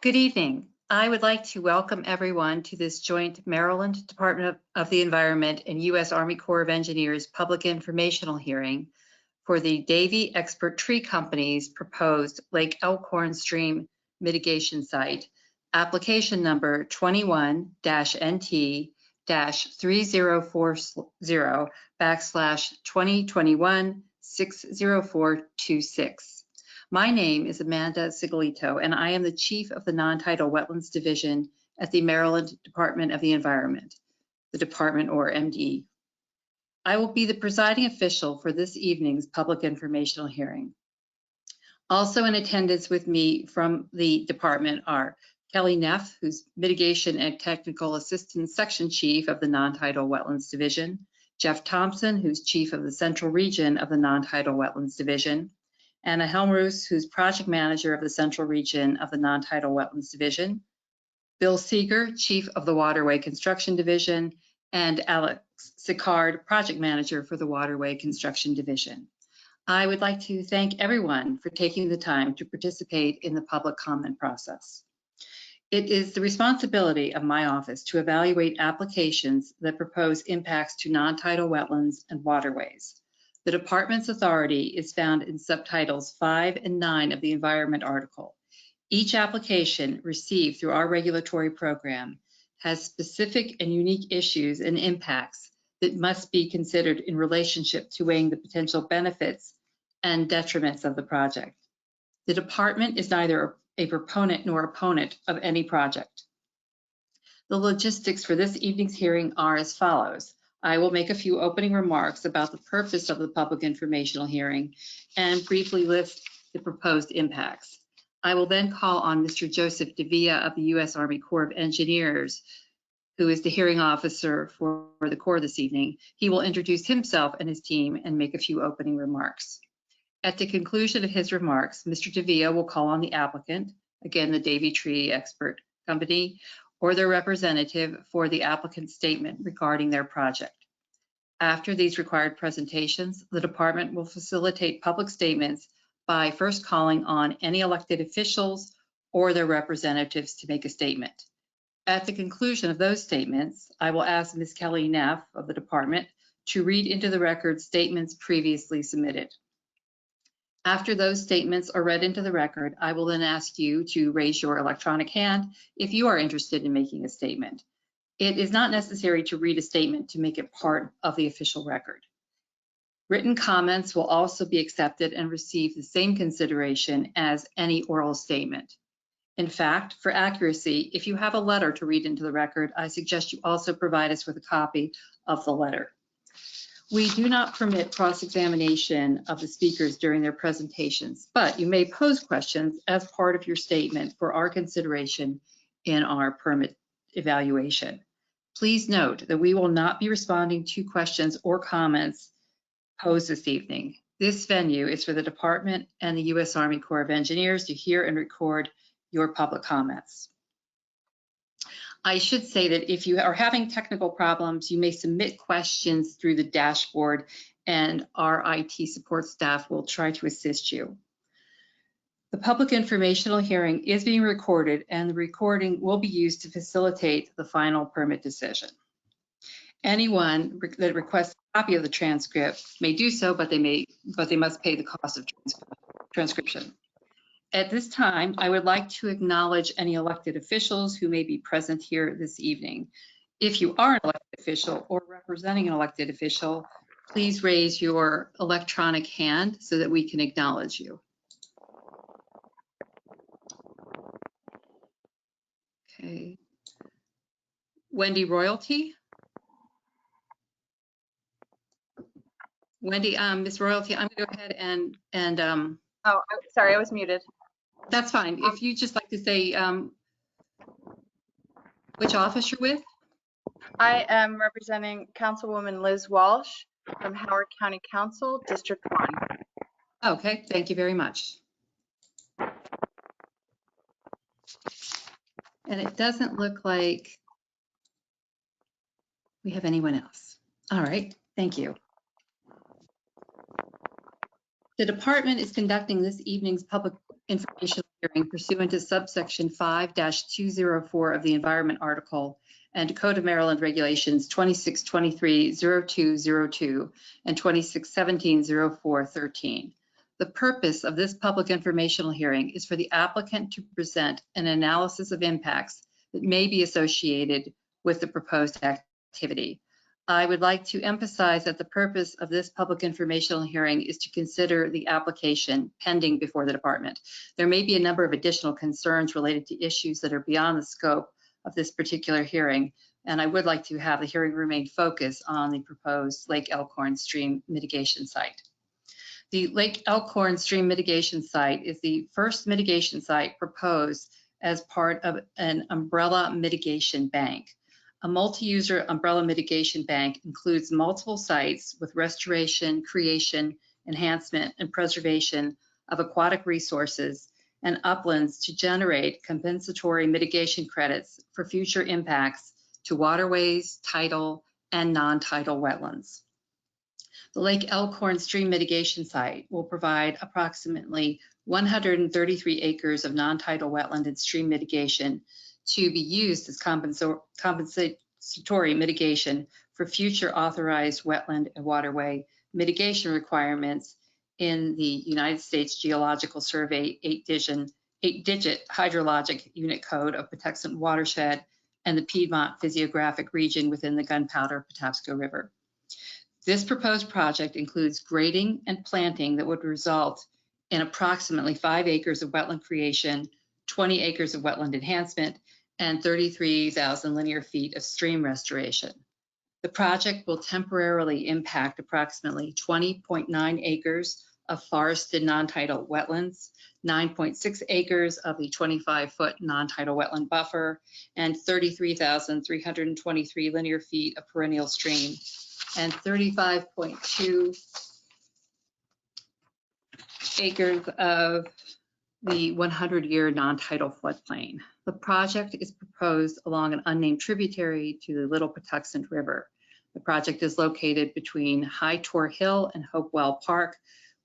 Good evening. I would like to welcome everyone to this joint Maryland Department of the Environment and U.S. Army Corps of Engineers public informational hearing for the Davie Expert Tree Company's proposed Lake Elkhorn Stream Mitigation Site, application number 21-NT-3040/2021-60426. My name is Amanda Sigolito, and I am the Chief of the Non-Tidal Wetlands Division at the Maryland Department of the Environment, the Department or MD. I will be the presiding official for this evening's public informational hearing. Also in attendance with me from the department are Kelly Neff, who's Mitigation and Technical Assistance Section Chief of the Non-Tidal Wetlands Division, Jeff Thompson, who's Chief of the Central Region of the Non-Tidal Wetlands Division, Anna Helmroos, who's Project Manager of the Central Region of the Non-Tidal Wetlands Division, Bill Seeger, Chief of the Waterway Construction Division, and Alex Sicard, Project Manager for the Waterway Construction Division. I would like to thank everyone for taking the time to participate in the public comment process. It is the responsibility of my office to evaluate applications that propose impacts to non-tidal wetlands and waterways. The department's authority is found in subtitles 5 and 9 of the Environment article. Each application received through our regulatory program has specific and unique issues and impacts that must be considered in relationship to weighing the potential benefits and detriments of the project. The department is neither a proponent nor opponent of any project. The logistics for this evening's hearing are as follows. I will make a few opening remarks about the purpose of the public informational hearing and briefly list the proposed impacts. I will then call on Mr. Joseph Davia of the U.S. Army Corps of Engineers, who is the hearing officer for the Corps this evening. He will introduce himself and his team and make a few opening remarks. At the conclusion of his remarks, Mr. Davia will call on the applicant, again the Davie Tree Expert Company, or their representative for the applicant's statement regarding their project. After these required presentations, the department will facilitate public statements by first calling on any elected officials or their representatives to make a statement. At the conclusion of those statements, I will ask Ms. Kelly Neff of the department to read into the record statements previously submitted. After those statements are read into the record, I will then ask you to raise your electronic hand if you are interested in making a statement. It is not necessary to read a statement to make it part of the official record. Written comments will also be accepted and receive the same consideration as any oral statement. In fact, for accuracy, if you have a letter to read into the record, I suggest you also provide us with a copy of the letter. We do not permit cross-examination of the speakers during their presentations, but you may pose questions as part of your statement for our consideration in our permit evaluation. Please note that we will not be responding to questions or comments posed this evening. This venue is for the department and the U.S. Army Corps of Engineers to hear and record your public comments. I should say that if you are having technical problems, you may submit questions through the dashboard and our IT support staff will try to assist you. The public informational hearing is being recorded and the recording will be used to facilitate the final permit decision. Anyone that requests a copy of the transcript may do so, but they must pay the cost of transcription. At this time, I would like to acknowledge any elected officials who may be present here this evening. If you are an elected official or representing an elected official, please raise your electronic hand so that we can acknowledge you. Okay. Wendy Royalty. Wendy, Ms. Royalty, I'm going to go ahead and oh, sorry, I was muted. That's fine. If you just like to say which office you're with. I am representing Councilwoman Liz Walsh from Howard County Council, District 1. Okay, thank you very much. And it doesn't look like we have anyone else. All right, thank you. The department is conducting this evening's public informational hearing pursuant to subsection 5-204 of the Environment Article and Code of Maryland Regulations 2623-0202 and 2617-0413. The purpose of this public informational hearing is for the applicant to present an analysis of impacts that may be associated with the proposed activity. I would like to emphasize that the purpose of this public informational hearing is to consider the application pending before the department. There may be a number of additional concerns related to issues that are beyond the scope of this particular hearing, and I would like to have the hearing remain focused on the proposed Lake Elkhorn stream mitigation site. The Lake Elkhorn stream mitigation site is the first mitigation site proposed as part of an umbrella mitigation bank. A multi-user umbrella mitigation bank includes multiple sites with restoration, creation, enhancement, and preservation of aquatic resources and uplands to generate compensatory mitigation credits for future impacts to waterways, tidal, and non-tidal wetlands. The Lake Elkhorn stream mitigation site will provide approximately 133 acres of non-tidal wetland and stream mitigation to be used as compensatory mitigation for future authorized wetland and waterway mitigation requirements in the United States Geological Survey 8-digit hydrologic unit code of Patuxent watershed and the Piedmont physiographic region within the Gunpowder-Patapsco River. This proposed project includes grading and planting that would result in approximately 5 acres of wetland creation, 20 acres of wetland enhancement, and 33,000 linear feet of stream restoration. The project will temporarily impact approximately 20.9 acres of forested non-tidal wetlands, 9.6 acres of the 25-foot non-tidal wetland buffer, and 33,323 linear feet of perennial stream, and 35.2 acres of the 100-year non-tidal floodplain. The project is proposed along an unnamed tributary to the Little Patuxent River. The project is located between High Tor Hill and Hopewell Park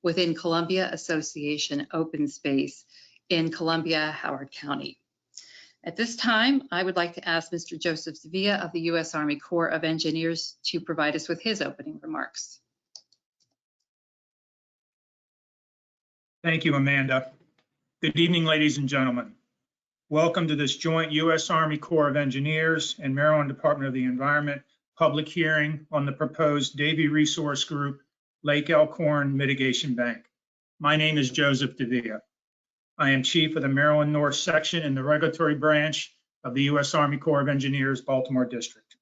within Columbia Association open space in Columbia, Howard County. At this time, I would like to ask Mr. Joseph Sevilla of the U.S. Army Corps of Engineers to provide us with his opening remarks. Thank you, Amanda. Good evening, ladies and gentlemen. Welcome to this joint U.S. Army Corps of Engineers and Maryland Department of the Environment public hearing on the proposed Davie Resource Group Lake Elkhorn Mitigation Bank. My name is Joseph Sevilla. I am Chief of the Maryland North Section in the Regulatory Branch of the U.S. Army Corps of Engineers, Baltimore District.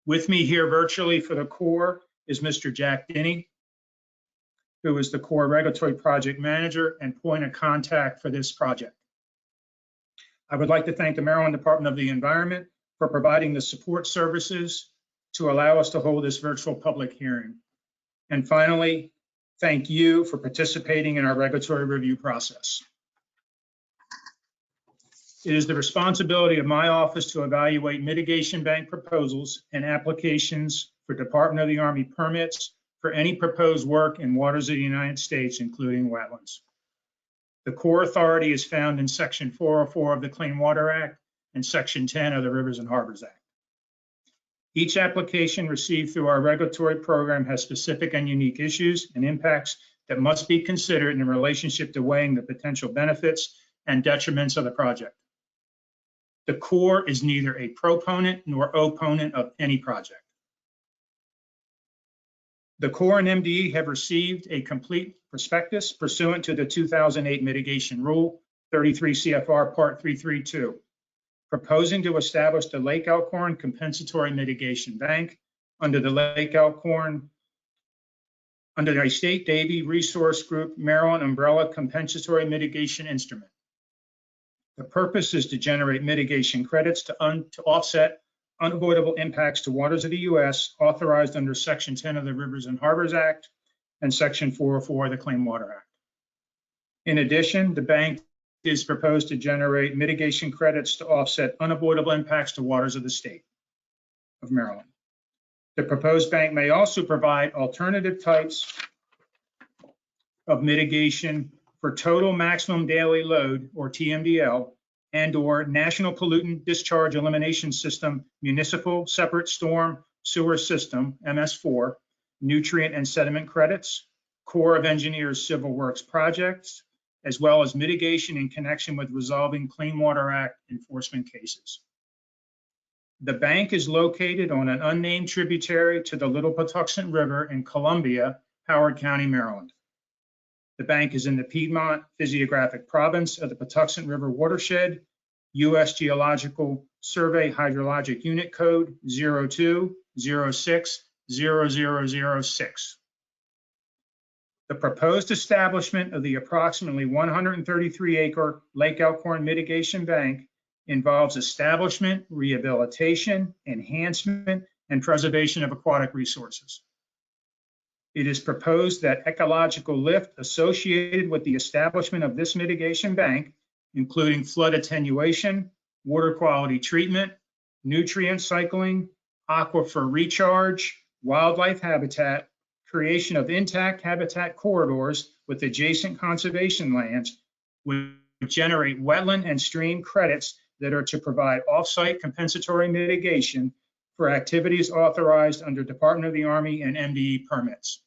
With me here virtually for the Corps is Mr. Jack Dinney, who is the Corps Regulatory Project Manager and point of contact for this project. I would like to thank the Maryland Department of the Environment for providing the support services to allow us to hold this virtual public hearing. And finally, thank you for participating in our regulatory review process. It is the responsibility of my office to evaluate mitigation bank proposals and applications for Department of the Army permits for any proposed work in waters of the United States, including wetlands. The Corps authority is found in Section 404 of the Clean Water Act and Section 10 of the Rivers and Harbors Act. Each application received through our regulatory program has specific and unique issues and impacts that must be considered in relationship to weighing the potential benefits and detriments of the project. The Corps is neither a proponent nor opponent of any project. The Corps and MDE have received a complete prospectus pursuant to the 2008 Mitigation Rule 33 CFR Part 332, proposing to establish the Lake Elkhorn Compensatory Mitigation Bank under the Lake Elkhorn, under the State Davie Resource Group Maryland Umbrella Compensatory Mitigation Instrument. The purpose is to generate mitigation credits to offset unavoidable impacts to waters of the U.S. authorized under Section 10 of the Rivers and Harbors Act and Section 404 of the Clean Water Act. In addition, the bank is proposed to generate mitigation credits to offset unavoidable impacts to waters of the state of Maryland. The proposed bank may also provide alternative types of mitigation for total maximum daily load, or TMDL, and/or National Pollutant Discharge Elimination System Municipal Separate Storm Sewer System, MS4, nutrient and sediment credits, Corps of Engineers Civil Works projects, as well as mitigation in connection with resolving Clean Water Act enforcement cases. The bank is located on an unnamed tributary to the Little Patuxent River in Columbia, Howard County, Maryland. The bank is in the Piedmont Physiographic Province of the Patuxent River Watershed, U.S. Geological Survey Hydrologic Unit Code 02060006. The proposed establishment of the approximately 133-acre Lake Elkhorn Mitigation Bank involves establishment, rehabilitation, enhancement, and preservation of aquatic resources. It is proposed that ecological lift associated with the establishment of this mitigation bank, including flood attenuation, water quality treatment, nutrient cycling, aquifer recharge, wildlife habitat, creation of intact habitat corridors with adjacent conservation lands, would generate wetland and stream credits that are to provide off-site compensatory mitigation for activities authorized under Department of the Army and MDE permits.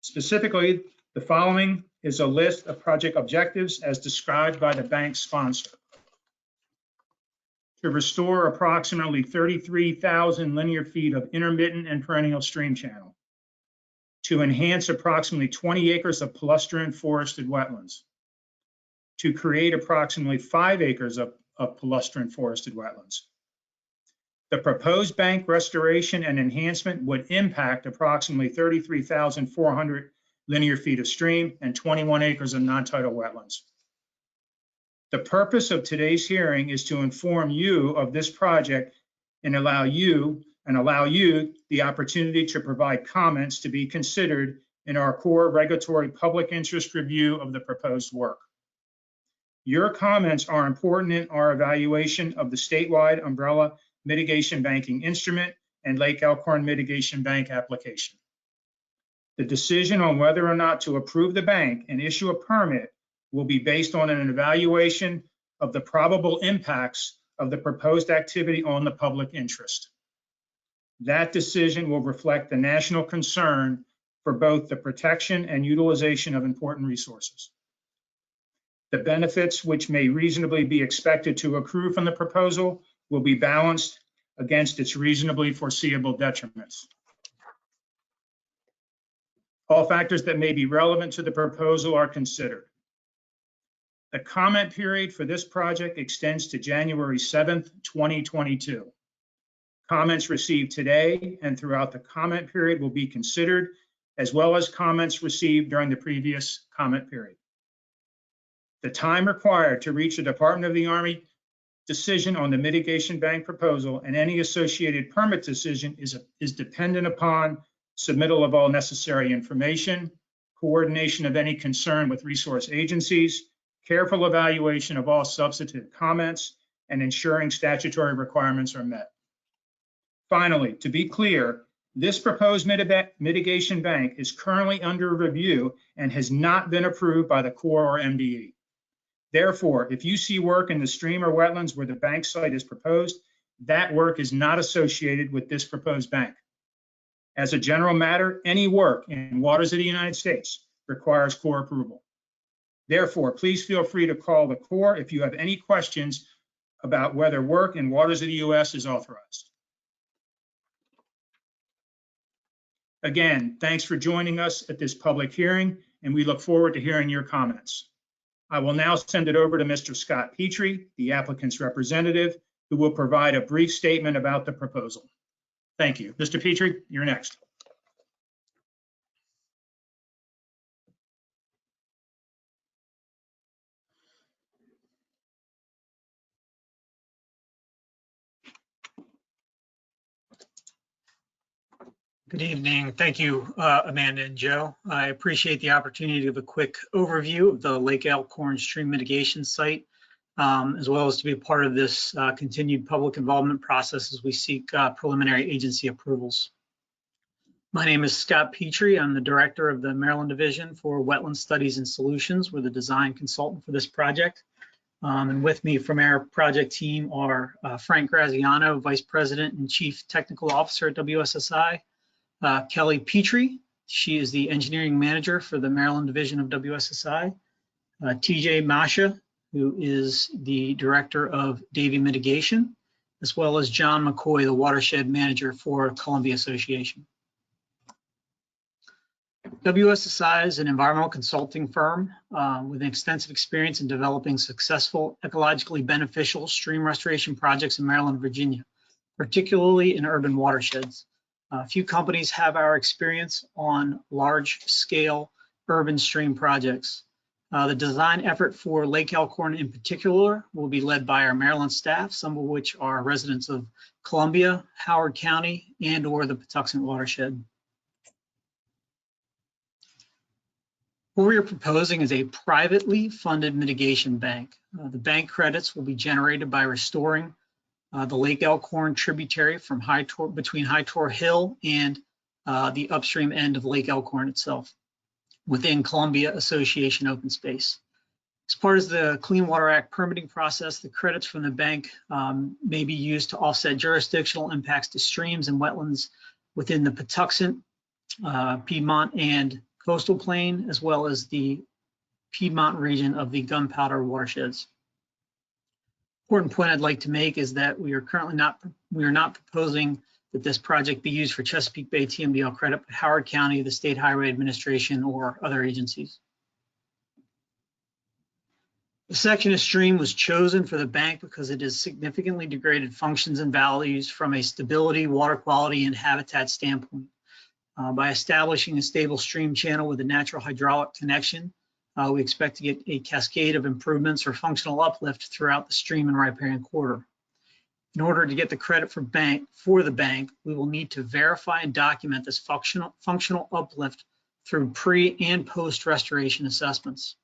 Specifically, the following is a list of project objectives as described by the bank sponsor. To restore approximately 33,000 linear feet of intermittent and perennial stream channel. To enhance approximately 20 acres of palustrine forested wetlands. To create approximately 5 acres of palustrine forested wetlands. The proposed bank restoration and enhancement would impact approximately 33,400 linear feet of stream and 21 acres of non-tidal wetlands. The purpose of today's hearing is to inform you of this project and allow you the opportunity to provide comments to be considered in our core regulatory public interest review of the proposed work. Your comments are important in our evaluation of the statewide umbrella mitigation banking instrument and Lake Elkhorn mitigation bank application. The decision on whether or not to approve the bank and issue a permit will be based on an evaluation of the probable impacts of the proposed activity on the public interest. That decision will reflect the national concern for both the protection and utilization of important resources. The benefits which may reasonably be expected to accrue from the proposal will be balanced against its reasonably foreseeable detriments. All factors that may be relevant to the proposal are considered. The comment period for this project extends to January 7th, 2022. Comments received today and throughout the comment period will be considered, as well as comments received during the previous comment period. The time required to reach a Department of the Army decision on the mitigation bank proposal and any associated permit decision is dependent upon submittal of all necessary information, coordination of any concern with resource agencies, careful evaluation of all substantive comments, and ensuring statutory requirements are met. Finally, to be clear, this proposed mitigation bank is currently under review and has not been approved by the Corps or MDE. Therefore, if you see work in the stream or wetlands where the bank site is proposed, that work is not associated with this proposed bank. As a general matter, any work in waters of the United States requires Corps approval. Therefore, please feel free to call the Corps if you have any questions about whether work in waters of the U.S. is authorized. Again, thanks for joining us at this public hearing, and we look forward to hearing your comments. I will now send it over to Mr. Scott Petrie, the applicant's representative, who will provide a brief statement about the proposal. Thank you. Mr. Petrie, you're next. Good evening. Thank you, Amanda and Joe. I appreciate the opportunity to give a quick overview of the Lake Elkhorn stream mitigation site, as well as to be a part of this continued public involvement process as we seek preliminary agency approvals. My name is Scott Petrie. I'm the director of the Maryland Division for Wetland Studies and Solutions. We're the design consultant for this project. And with me from our project team are Frank Graziano, Vice President and Chief Technical Officer at WSSI, Kelly Petrie, she is the Engineering Manager for the Maryland Division of WSSI, TJ Masha, who is the Director of Davie Mitigation, as well as John McCoy, the Watershed Manager for Columbia Association. WSSI is an environmental consulting firm with an extensive experience in developing successful, ecologically beneficial stream restoration projects in Maryland and Virginia, particularly in urban watersheds. A few companies have our experience on large-scale urban stream projects. The design effort for Lake Elkhorn in particular will be led by our Maryland staff, some of which are residents of Columbia, Howard County, and/or the Patuxent watershed. What we are proposing is a privately funded mitigation bank. The bank credits will be generated by restoring the Lake Elkhorn tributary from between High Tor Hill and the upstream end of Lake Elkhorn itself within Columbia Association open space. As part of the Clean Water Act permitting process, the credits from the bank may be used to offset jurisdictional impacts to streams and wetlands within the Patuxent, Piedmont, and coastal plain, as well as the Piedmont region of the Gunpowder watersheds. Important point I'd like to make is that we are not proposing that this project be used for Chesapeake Bay TMDL credit, but Howard County, the State Highway Administration, or other agencies. The section of stream was chosen for the bank because it has significantly degraded functions and values from a stability, water quality, and habitat standpoint. By establishing a stable stream channel with a natural hydraulic connection, we expect to get a cascade of improvements or functional uplift throughout the stream and riparian corridor. In order to get the credit for the bank, we will need to verify and document this functional uplift through pre and post restoration assessments.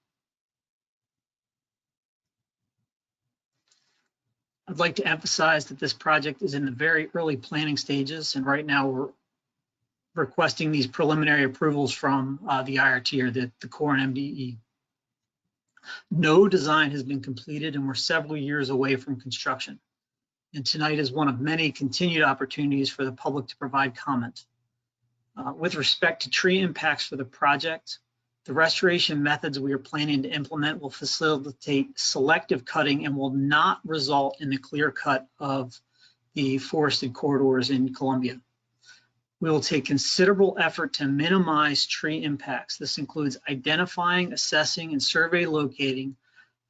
I'd like to emphasize that this project is in the very early planning stages, and right now we're requesting these preliminary approvals from the IRT, or the Corps and MDE. No design has been completed, and we're several years away from construction. And tonight is one of many continued opportunities for the public to provide comment. With respect to tree impacts for the project, the restoration methods we are planning to implement will facilitate selective cutting and will not result in the clear cut of the forested corridors in Columbia. We will take considerable effort to minimize tree impacts. This includes identifying, assessing, and survey locating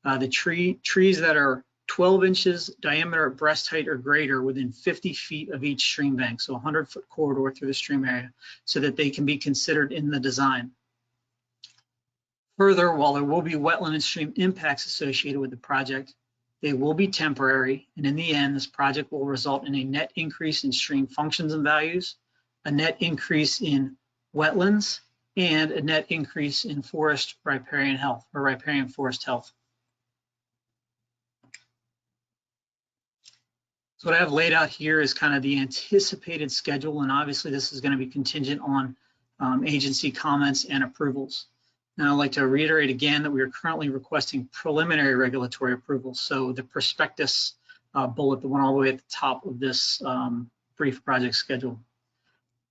the trees that are 12 inches diameter at breast height or greater within 50 feet of each stream bank, so a 100-foot corridor through the stream area, so that they can be considered in the design. Further, while there will be wetland and stream impacts associated with the project, they will be temporary, and in the end, this project will result in a net increase in stream functions and values, a net increase in wetlands, and a net increase in forest riparian health, or riparian forest health. So what I have laid out here is kind of the anticipated schedule, and obviously this is going to be contingent on agency comments and approvals. Now I'd like to reiterate again that we are currently requesting preliminary regulatory approval. So the prospectus bullet, the one all the way at the top of this brief project schedule.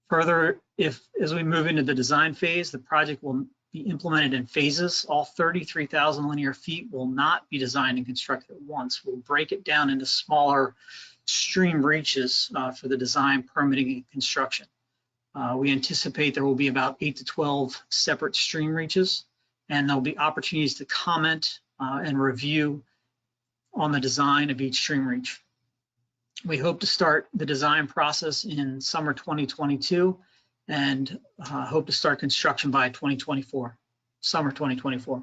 Further, as we move into the design phase, the project will be implemented in phases. All 33,000 linear feet will not be designed and constructed at once. We'll break it down into smaller stream reaches for the design, permitting, and construction. We anticipate there will be about 8 to 12 separate stream reaches, and there'll be opportunities to comment and review on the design of each stream reach. We hope to start the design process in summer 2022 and hope to start construction by 2024, summer 2024.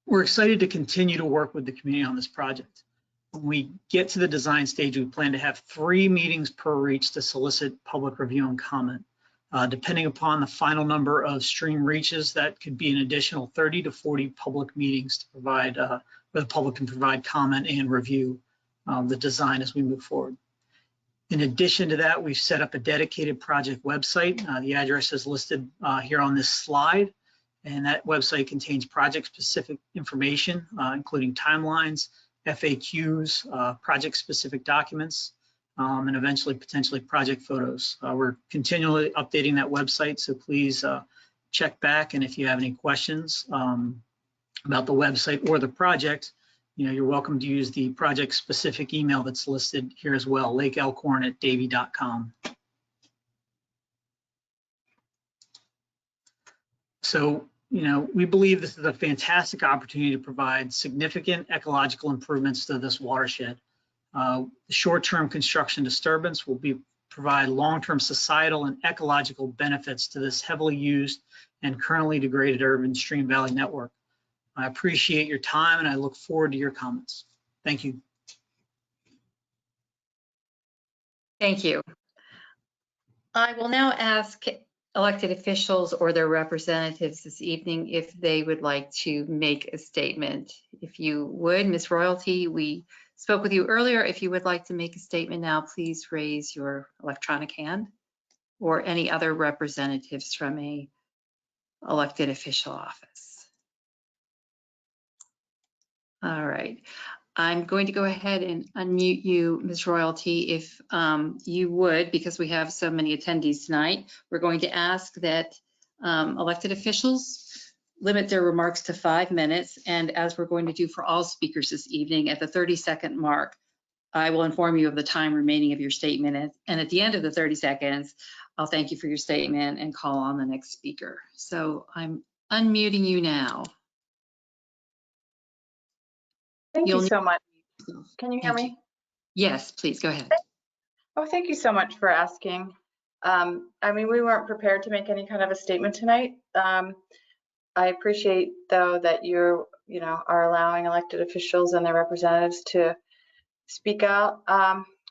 We're excited to continue to work with the community on this project. When we get to the design stage, we plan to have 3 meetings per reach to solicit public review and comment. Depending upon the final number of stream reaches, that could be an additional 30 to 40 public meetings to provide, where the public can provide comment and review the design as we move forward. In addition to that, we've set up a dedicated project website. The address is listed here on this slide, and that website contains project-specific information, including timelines, FAQs, project-specific documents, and eventually potentially project photos. We're continually updating that website, so please check back, and if you have any questions about the website or the project, you're welcome to use the project-specific email that's listed here as well, lakeelkhorn@davie.com. So, we believe this is a fantastic opportunity to provide significant ecological improvements to this watershed. The short-term construction disturbance will provide long-term societal and ecological benefits to this heavily used and currently degraded urban stream valley network. I appreciate your time and I look forward to your comments. Thank you. Thank you. I will now ask elected officials or their representatives this evening if they would like to make a statement. If you would, Ms. Royalty, we spoke with you earlier. If you would like to make a statement now, please raise your electronic hand, or any other representatives from a elected official office. All right. I'm going to go ahead and unmute you, Ms. Royalty, if you would, because we have so many attendees tonight. We're going to ask that elected officials limit their remarks to 5 minutes. And as we're going to do for all speakers this evening, at the 30-second mark, I will inform you of the time remaining of your statement. And at the end of the 30 seconds, I'll thank you for your statement and call on the next speaker. So I'm unmuting you now. Thank you so much. Can you hear Thank me? you. Yes, please go ahead. Oh, thank you so much for asking. I mean, we weren't prepared to make any kind of a statement tonight. I appreciate, though, that you are allowing elected officials and their representatives to speak out.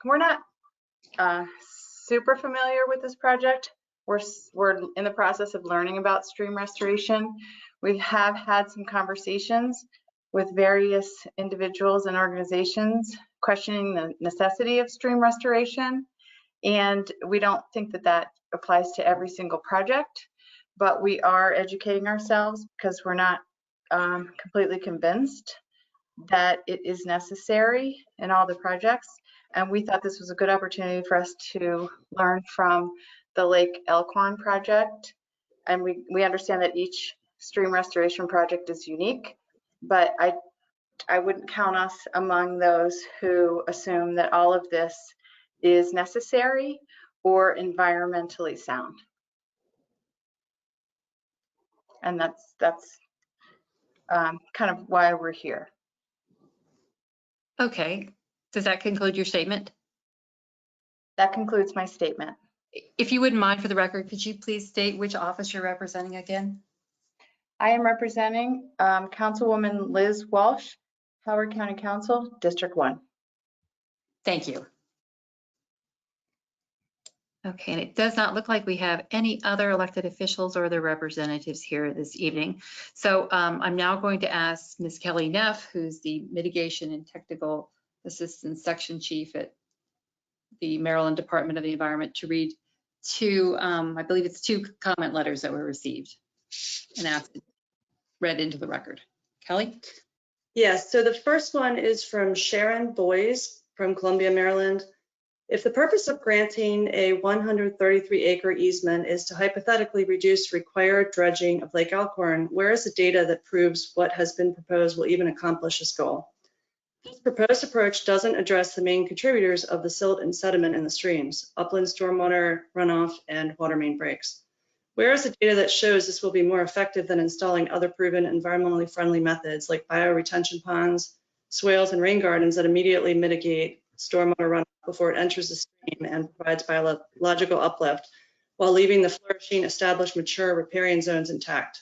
We're not super familiar with this project. We're in the process of learning about stream restoration. We have had some conversations with various individuals and organizations questioning the necessity of stream restoration. And we don't think that that applies to every single project, but we are educating ourselves because we're not completely convinced that it is necessary in all the projects. And we thought this was a good opportunity for us to learn from the Lake Elkhorn project. And we understand that each stream restoration project is unique, but I wouldn't count us among those who assume that all of this is necessary or environmentally sound. And that's kind of why we're here. Okay. Does that conclude your statement? That concludes my statement. If you wouldn't mind, for the record, could you please state which office you're representing again? I am representing Councilwoman Liz Walsh, Howard County Council, District 1. Thank you. Okay, and it does not look like we have any other elected officials or their representatives here this evening. So I'm now going to ask Ms. Kelly Neff, who's the Mitigation and Technical Assistance Section Chief at the Maryland Department of the Environment, to read two, I believe it's 2 comment letters that were received and asked read into the record. Kelly? Yes, so the first one is from Sharon Boyes from Columbia, Maryland. If the purpose of granting a 133-acre easement is to hypothetically reduce required dredging of Lake Elkhorn, where is the data that proves what has been proposed will even accomplish this goal? This proposed approach doesn't address the main contributors of the silt and sediment in the streams, upland stormwater runoff and water main breaks. Where is the data that shows this will be more effective than installing other proven environmentally friendly methods like bioretention ponds, swales, and rain gardens that immediately mitigate stormwater runoff before it enters the stream and provides biological uplift while leaving the flourishing, established, mature riparian zones intact?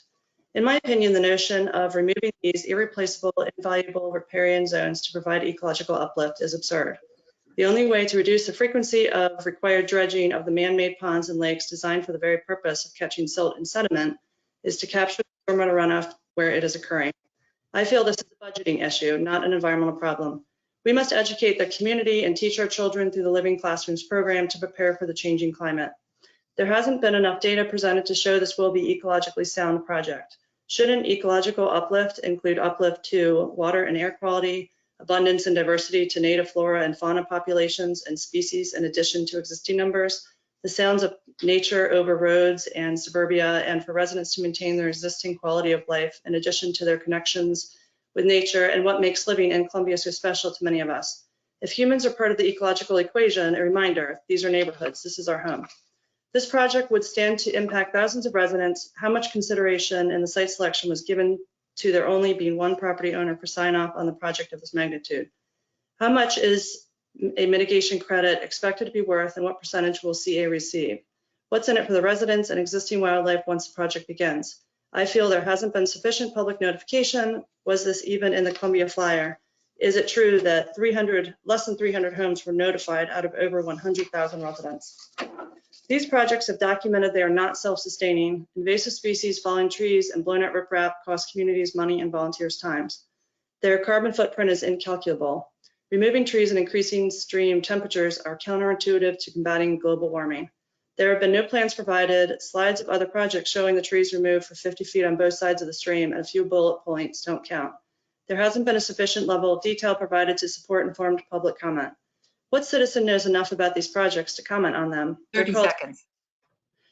In my opinion, the notion of removing these irreplaceable, invaluable riparian zones to provide ecological uplift is absurd. The only way to reduce the frequency of required dredging of the man-made ponds and lakes designed for the very purpose of catching silt and sediment is to capture stormwater runoff where it is occurring. I feel this is a budgeting issue, not an environmental problem. We must educate the community and teach our children through the Living Classrooms program to prepare for the changing climate. There hasn't been enough data presented to show this will be ecologically sound project. Should an ecological uplift include uplift to water and air quality, abundance and diversity to native flora and fauna populations and species in addition to existing numbers, the sounds of nature over roads and suburbia, and for residents to maintain their existing quality of life in addition to their connections with nature and what makes living in Columbia so special to many of us. If humans are part of the ecological equation, a reminder, these are neighborhoods, this is our home. This project would stand to impact thousands of residents. How much consideration in the site selection was given to there only being one property owner for sign off on the project of this magnitude? How much is a mitigation credit expected to be worth, and what percentage will CA receive? What's in it for the residents and existing wildlife once the project begins? I feel there hasn't been sufficient public notification. Was this even in the Columbia Flyer? Is it true that less than 300 homes were notified out of over 100,000 residents? These projects have documented they are not self-sustaining. Invasive species, falling trees, and blown out riprap cost communities money and volunteers' times. Their carbon footprint is incalculable. Removing trees and increasing stream temperatures are counterintuitive to combating global warming. There have been no plans provided. Slides of other projects showing the trees removed for 50 feet on both sides of the stream and a few bullet points don't count. There hasn't been a sufficient level of detail provided to support informed public comment. What citizen knows enough about these projects to comment on them? 30 seconds.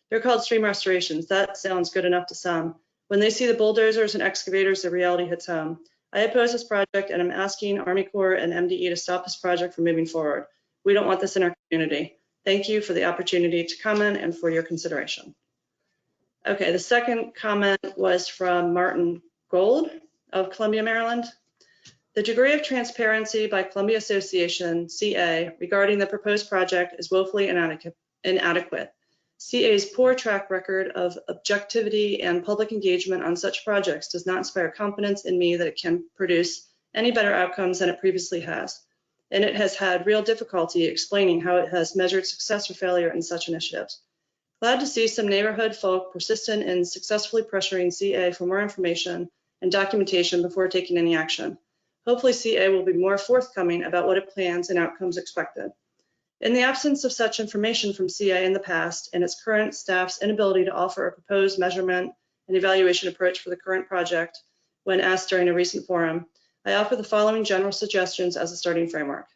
They're called stream restorations. That sounds good enough to some. When they see the bulldozers and excavators, the reality hits home. I oppose this project, and I'm asking Army Corps and MDE to stop this project from moving forward. We don't want this in our community. Thank you for the opportunity to comment and for your consideration. Okay, the second comment was from Martin Gold of Columbia, Maryland. The degree of transparency by Columbia Association, CA, regarding the proposed project is woefully inadequate. CA's poor track record of objectivity and public engagement on such projects does not inspire confidence in me that it can produce any better outcomes than it previously has. And it has had real difficulty explaining how it has measured success or failure in such initiatives. Glad to see some neighborhood folk persistent in successfully pressuring CA for more information and documentation before taking any action. Hopefully CA will be more forthcoming about what it plans and outcomes expected. In the absence of such information from CA in the past and its current staff's inability to offer a proposed measurement and evaluation approach for the current project when asked during a recent forum, I offer the following general suggestions as a starting framework.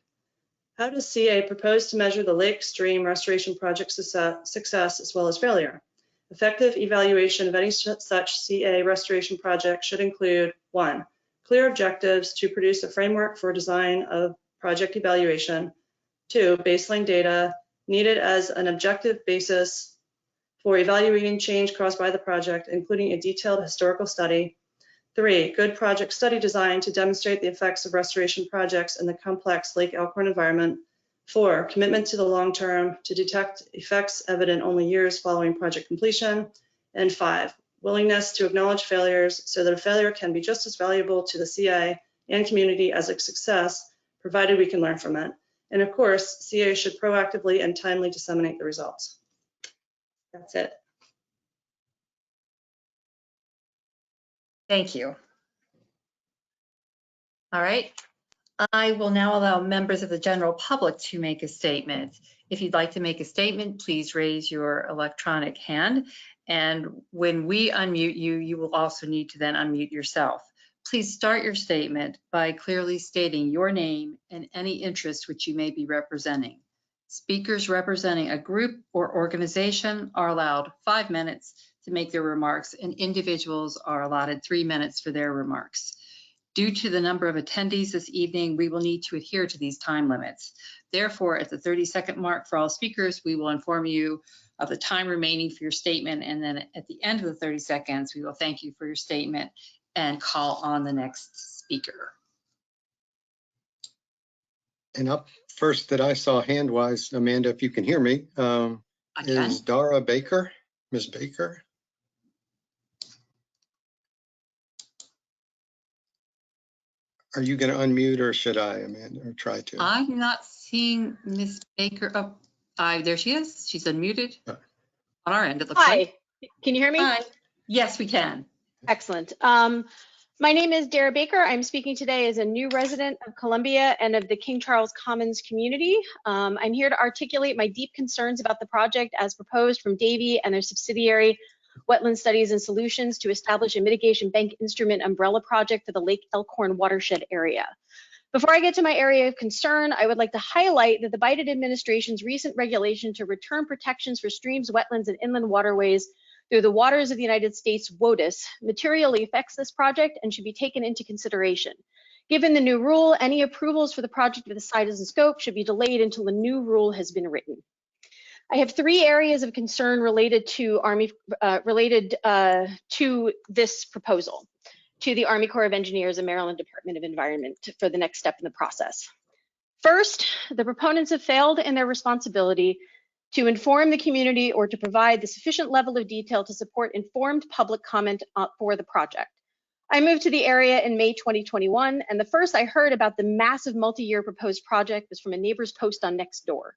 How does CA propose to measure the lake stream restoration project success as well as failure? Effective evaluation of any such CA restoration project should include 1. Clear objectives to produce a framework for design of project evaluation. 2, baseline data needed as an objective basis for evaluating change caused by the project, including a detailed historical study. 3, good project study design to demonstrate the effects of restoration projects in the complex Lake Elkhorn environment. 4, commitment to the long term to detect effects evident only years following project completion. And 5, willingness to acknowledge failures so that a failure can be just as valuable to the CA and community as a success, provided we can learn from it. And of course, CA should proactively and timely disseminate the results. That's it. Thank you. All right. I will now allow members of the general public to make a statement. If you'd like to make a statement, please raise your electronic hand. And when we unmute you, you will also need to then unmute yourself. Please start your statement by clearly stating your name and any interest which you may be representing. Speakers representing a group or organization are allowed 5 minutes to make their remarks, and individuals are allotted 3 minutes for their remarks. Due to the number of attendees this evening, we will need to adhere to these time limits. Therefore, at the 30-second mark for all speakers, we will inform you of the time remaining for your statement, and then at the end of the 30 seconds, we will thank you for your statement and call on the next speaker. And up first that I saw hand-wise, Amanda, if you can hear me, is Dara Baker, Ms. Baker. Are you going to unmute or should I, Amanda, or try to? I'm not seeing Ms. Baker. Oh, there she is. She's unmuted. On our end, it looks like. Hi, can you hear me? Hi. Yes, we can. Excellent. My name is Dara Baker. I'm speaking today as a new resident of Columbia and of the King Charles Commons community. I'm here to articulate my deep concerns about the project as proposed from Davie and their subsidiary Wetland Studies and Solutions to establish a mitigation bank instrument umbrella project for the Lake Elkhorn watershed area. Before I get to my area of concern, I would like to highlight that the Biden administration's recent regulation to return protections for streams, wetlands, and inland waterways through the waters of the United States WOTUS materially affects this project and should be taken into consideration. Given the new rule, any approvals for the project of the size and scope should be delayed until the new rule has been written. I have 3 areas of concern related to to this proposal to the Army Corps of Engineers and Maryland Department of Environment for the next step in the process. First, the proponents have failed in their responsibility to inform the community or to provide the sufficient level of detail to support informed public comment for the project. I moved to the area in May 2021, and the first I heard about the massive multi-year proposed project was from a neighbor's post on Nextdoor.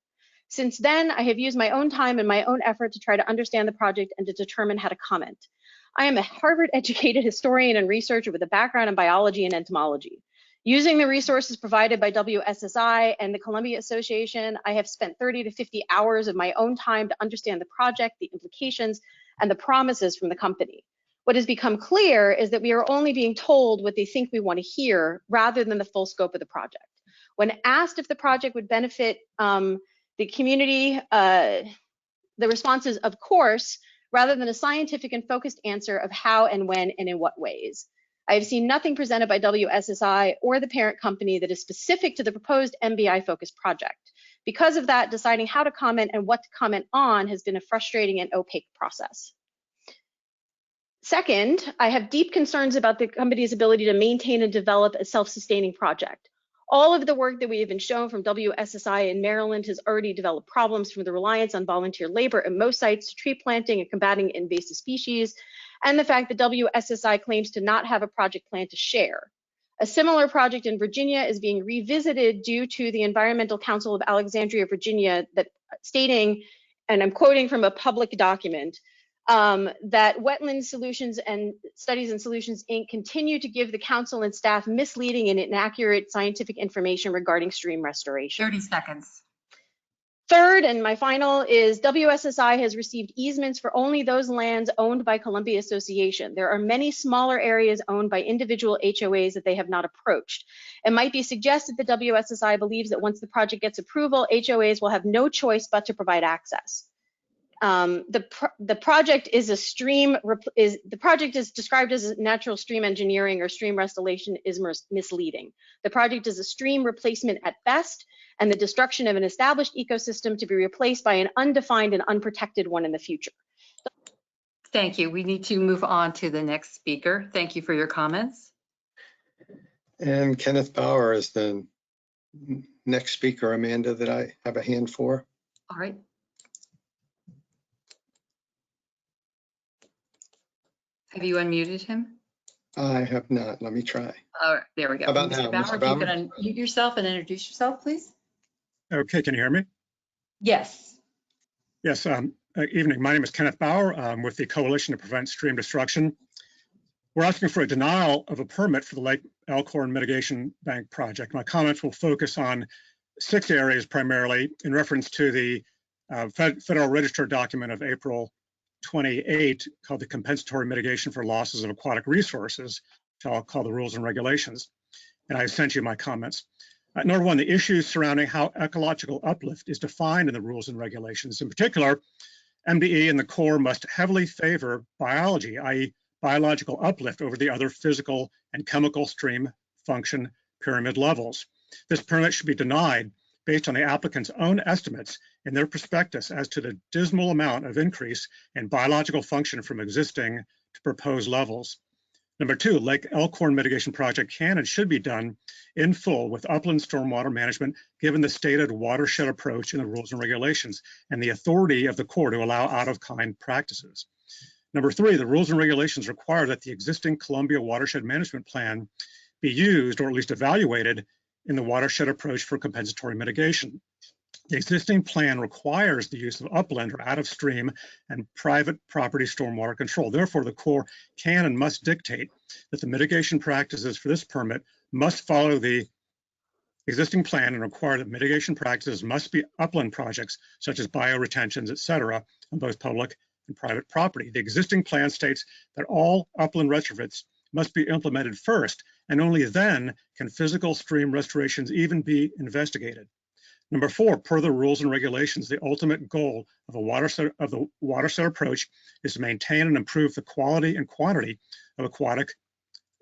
Since then, I have used my own time and my own effort to try to understand the project and to determine how to comment. I am a Harvard-educated historian and researcher with a background in biology and entomology. Using the resources provided by WSSI and the Columbia Association, I have spent 30 to 50 hours of my own time to understand the project, the implications, and the promises from the company. What has become clear is that we are only being told what they think we want to hear rather than the full scope of the project. When asked if the project would benefit the community, the response is, of course, rather than a scientific and focused answer of how and when and in what ways. I have seen nothing presented by WSSI or the parent company that is specific to the proposed MBI-focused project. Because of that, deciding how to comment and what to comment on has been a frustrating and opaque process. Second, I have deep concerns about the company's ability to maintain and develop a self-sustaining project. All of the work that we have been shown from WSSI in Maryland has already developed problems from the reliance on volunteer labor at most sites to tree planting and combating invasive species, and the fact that WSSI claims to not have a project plan to share. A similar project in Virginia is being revisited due to the Environmental Council of Alexandria, Virginia, that stating, and I'm quoting from a public document, that Wetland Solutions and Studies and Solutions, Inc. continue to give the council and staff misleading and inaccurate scientific information regarding stream restoration. 30 seconds. Third, and my final, is WSSI has received easements for only those lands owned by Columbia Association. There are many smaller areas owned by individual HOAs that they have not approached. It might be suggested that WSSI believes that once the project gets approval, HOAs will have no choice but to provide access. The project is described as natural stream engineering or stream restoration is misleading. The project is a stream replacement at best, and the destruction of an established ecosystem to be replaced by an undefined and unprotected one in the future. Thank you. We need to move on to the next speaker. Thank you for your comments. And Kenneth Bauer is the next speaker, Amanda, that I have a hand for. All right. Have you unmuted him? I have not. Let me try. All right, there we go. How about Mr. now, Bauer, Mr. if Bauer? you can unmute yourself and introduce yourself, please. Okay, can you hear me? Yes. Yes, evening. My name is Kenneth Bauer. I'm with the Coalition to Prevent Stream Destruction. We're asking for a denial of a permit for the Lake Elkhorn Mitigation Bank project. My comments will focus on 6 areas primarily in reference to the Federal Register document of April 28 called the Compensatory Mitigation for Losses of Aquatic Resources, which I'll call the Rules and Regulations. And I sent you my comments. Number 1, the issues surrounding how ecological uplift is defined in the rules and regulations. In particular, MDE and the Corps must heavily favor biology, i.e. biological uplift over the other physical and chemical stream function pyramid levels. This permit should be denied based on the applicant's own estimates in their prospectus as to the dismal amount of increase in biological function from existing to proposed levels. Number 2, Lake Elkhorn Mitigation Project can and should be done in full with upland stormwater management, given the stated watershed approach in the rules and regulations and the authority of the Corps to allow out-of-kind practices. Number 3, the rules and regulations require that the existing Columbia Watershed Management Plan be used or at least evaluated in the watershed approach for compensatory mitigation. The existing plan requires the use of upland or out of stream and private property stormwater control. Therefore, the Corps can and must dictate that the mitigation practices for this permit must follow the existing plan and require that mitigation practices must be upland projects such as bioretentions, et cetera, on both public and private property. The existing plan states that all upland retrofits must be implemented first, and only then can physical stream restorations even be investigated. Number 4, per the rules and regulations, the ultimate goal of the watershed approach is to maintain and improve the quality and quantity of aquatic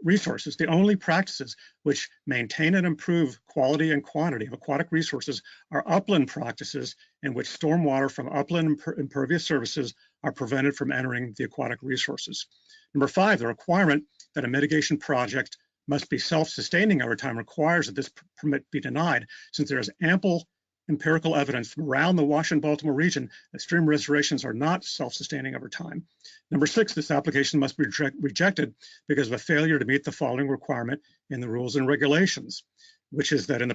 resources. The only practices which maintain and improve quality and quantity of aquatic resources are upland practices in which stormwater from upland impervious surfaces are prevented from entering the aquatic resources. Number 5, the requirement that a mitigation project must be self-sustaining over time requires that this permit be denied, since there is ample empirical evidence from around the Washington-Baltimore region that stream restorations are not self-sustaining over time. Number 6, this application must be rejected because of a failure to meet the following requirement in the rules and regulations, which is that in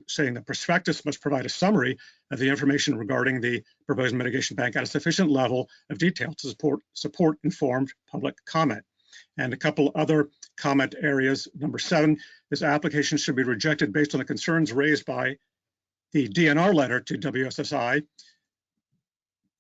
saying the prospectus must provide a summary of the information regarding the proposed mitigation bank at a sufficient level of detail to support informed public comment. And a couple other comment areas. Number 7, this application should be rejected based on the concerns raised by the DNR letter to WSSI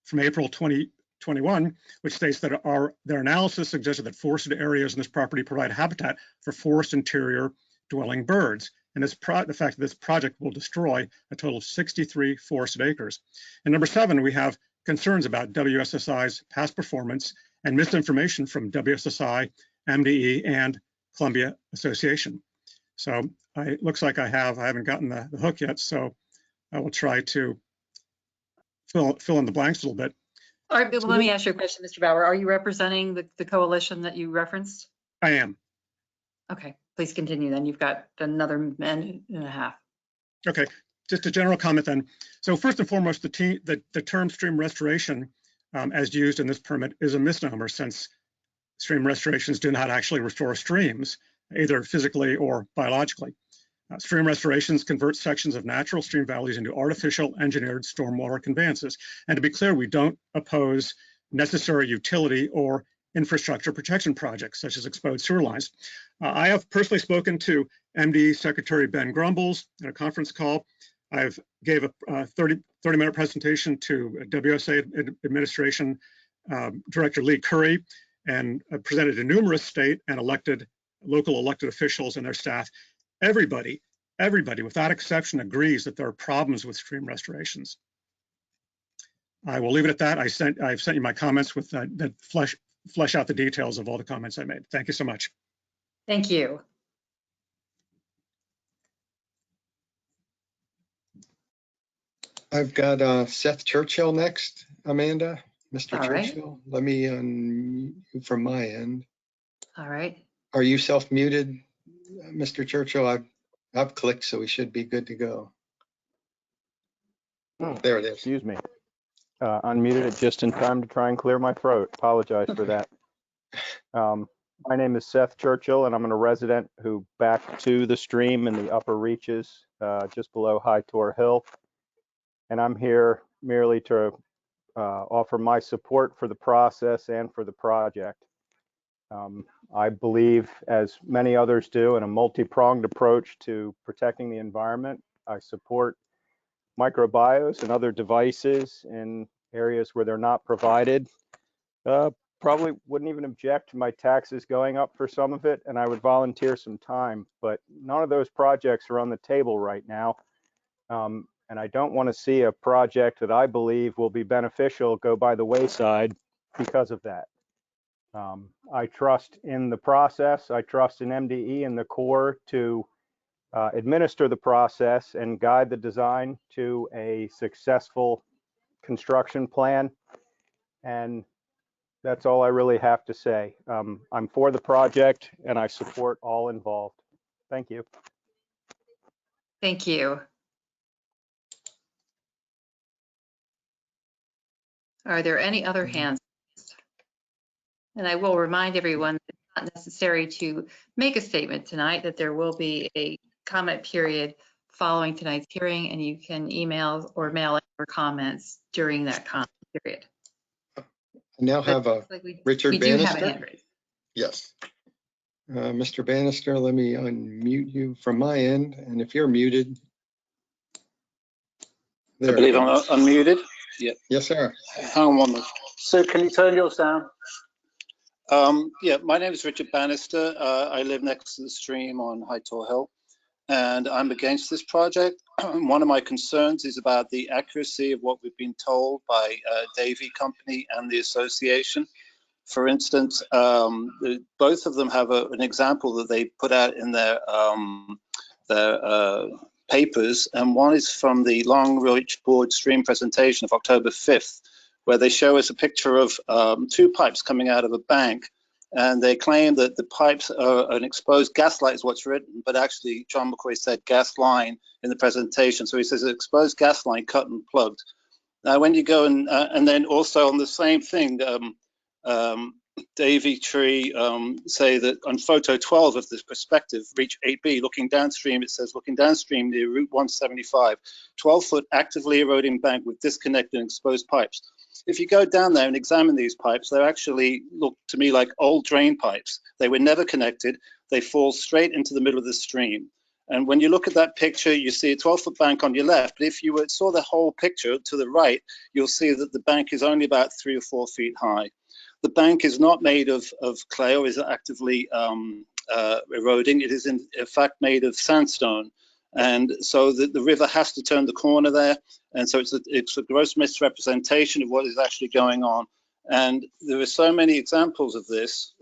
from April 2021, which states that their analysis suggested that forested areas in this property provide habitat for forest interior dwelling birds. And the fact that this project will destroy a total of 63 forested acres. And number 7, we have concerns about WSSI's past performance and misinformation from WSSI, MDE, and Columbia Association. So it looks like I haven't gotten the hook yet, so I will try to fill in the blanks a little bit. All right, but let me ask you a question, Mr. Bauer. Are you representing the coalition that you referenced? I am. Okay, please continue then. You've got another minute and a half. Okay, just a general comment then. So first and foremost, the term stream restoration as used in this permit is a misnomer, since stream restorations do not actually restore streams, either physically or biologically. Stream restorations convert sections of natural stream valleys into artificial engineered stormwater conveyances. And to be clear, we don't oppose necessary utility or infrastructure protection projects, such as exposed sewer lines. I have personally spoken to MD Secretary Ben Grumbles in a conference call. I've gave a 30-minute presentation to WSA Administration Director Lee Curry, and presented to numerous state and local elected officials and their staff. Everybody without exception agrees that there are problems with stream restorations. I will leave it at that. I've sent you my comments with that flesh out the details of all the comments I made. Thank you so much. Thank you. I've got Seth Churchill next, Amanda. Mr. All right. Churchill, let me unmute from my end. All right. Are you self-muted, Mr. Churchill? I've clicked, so we should be good to go. There it is. Excuse me. Unmuted it just in time to try and clear my throat. Apologize for that. My name is Seth Churchill, and I'm a resident who backed to the stream in the upper reaches just below High Tor Hill. And I'm here merely to offer my support for the process and for the project. I believe, as many others do, in a multi-pronged approach to protecting the environment. I support microbios and other devices in areas where they're not provided. Probably wouldn't even object to my taxes going up for some of it, and I would volunteer some time, but none of those projects are on the table right now. And I don't want to see a project that I believe will be beneficial go by the wayside because of that. I trust in the process. I trust in MDE and the Corps to administer the process and guide the design to a successful construction plan. And that's all I really have to say. I'm for the project and I support all involved. Thank you. Thank you. Are there any other hands? And I will remind everyone that it's not necessary to make a statement tonight, that there will be a comment period following tonight's hearing, and you can email or mail in your comments during that comment period. I now have a Looks like Richard we do have a Bannister. hand raised. Yes. Mr. Bannister, let me unmute you from my end, and if you're muted. I There believe it I'm is. unmuted. Yeah. Yes, sir. Hang on 1 minute. So can you turn yours down? Yeah, my name is Richard Bannister. I live next to the stream on High Tor Hill, and I'm against this project. One of my concerns is about the accuracy of what we've been told by Davy Company and the association. For instance, both of them have an example that they put out in their papers, and one is from the Long Reach Board stream presentation of October 5th, where they show us a picture of 2 pipes coming out of a bank, and they claim that the pipes are an exposed gas line is what's written, but actually John McCoy said gas line in the presentation, so he says exposed gas line cut and plugged. Now when you go and then also on the same thing, Davy Tree say that on photo 12 of this perspective, reach 8B, looking downstream, it says looking downstream near Route 175, 12-foot actively eroding bank with disconnected and exposed pipes. If you go down there and examine these pipes, they actually look to me like old drain pipes. They were never connected. They fall straight into the middle of the stream. And when you look at that picture, you see a 12-foot bank on your left. But if you saw the whole picture to the right, you'll see that the bank is only about 3 or 4 feet high. The bank is not made of clay or is actively eroding. It is in fact made of sandstone. And so the river has to turn the corner there. And so it's a gross misrepresentation of what is actually going on. And there are so many examples of this,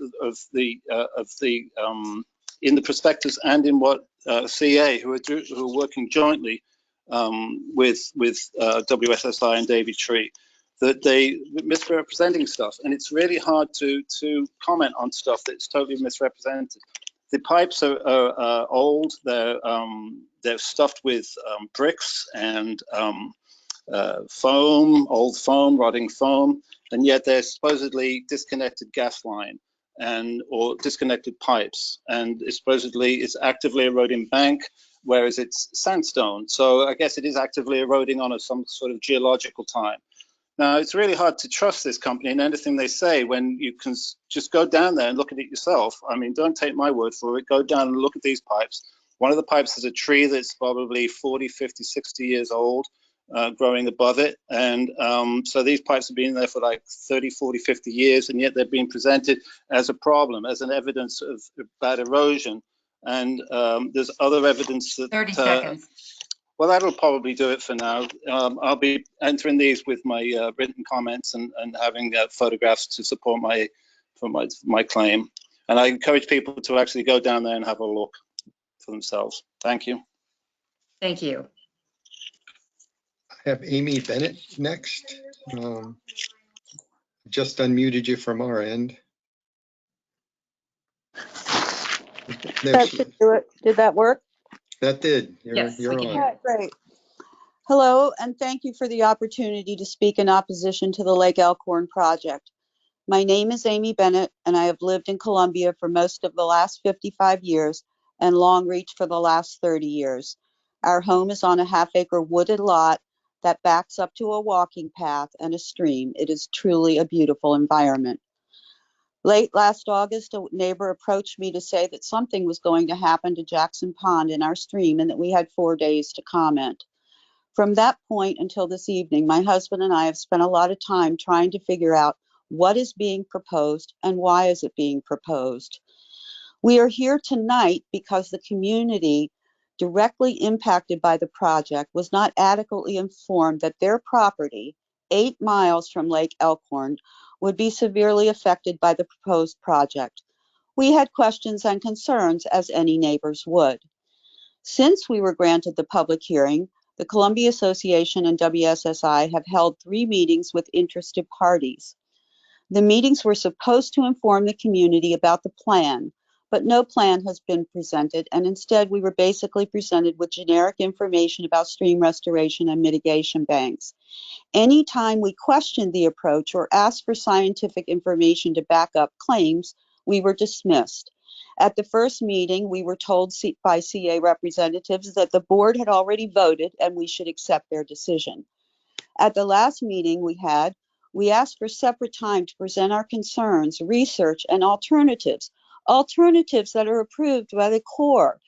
in the prospectus and in what CA, who are working jointly with WSSI and Davy Tree, that they misrepresenting stuff, and it's really hard to comment on stuff that's totally misrepresented. The pipes are old. They're stuffed with bricks and foam, old foam, rotting foam, and yet they're supposedly disconnected gas line or disconnected pipes, and supposedly it's actively eroding bank, whereas it's sandstone. So I guess it is actively eroding on some sort of geological time. Now, it's really hard to trust this company and anything they say when you can just go down there and look at it yourself. I mean, don't take my word for it. Go down and look at these pipes. One of the pipes is a tree that's probably 40, 50, 60 years old, growing above it. And so these pipes have been there for like 30, 40, 50 years, and yet they're being presented as a problem, as an evidence of bad erosion. And there's other evidence that— 30 seconds. Well, that'll probably do it for now. I'll be entering these with my written comments and having photographs to support my claim. And I encourage people to actually go down there and have a look for themselves. Thank you. Thank you. I have Amy Bennett next. Just unmuted you from our end. That should do it. Did that work? That did. Yes, we You're can on. hear. Great. Hello, and thank you for the opportunity to speak in opposition to the Lake Elkhorn project. My name is Amy Bennett, and I have lived in Columbia for most of the last 55 years and Long Reach for the last 30 years. Our home is on a half-acre wooded lot that backs up to a walking path and a stream. It is truly a beautiful environment. Late last August, a neighbor approached me to say that something was going to happen to Jackson Pond in our stream and that we had 4 days to comment. From that point until this evening, my husband and I have spent a lot of time trying to figure out what is being proposed and why is it being proposed. We are here tonight because the community directly impacted by the project was not adequately informed that their property, 8 miles from Lake Elkhorn, would be severely affected by the proposed project. We had questions and concerns, as any neighbors would. Since we were granted the public hearing, the Columbia Association and WSSI have held 3 meetings with interested parties. The meetings were supposed to inform the community about the plan, but no plan has been presented, and instead we were basically presented with generic information about stream restoration and mitigation banks. Anytime we questioned the approach or asked for scientific information to back up claims, we were dismissed. At the first meeting, we were told by CA representatives that the board had already voted and we should accept their decision. At the last meeting we asked for separate time to present our concerns, research, and alternatives that are approved by the Corps.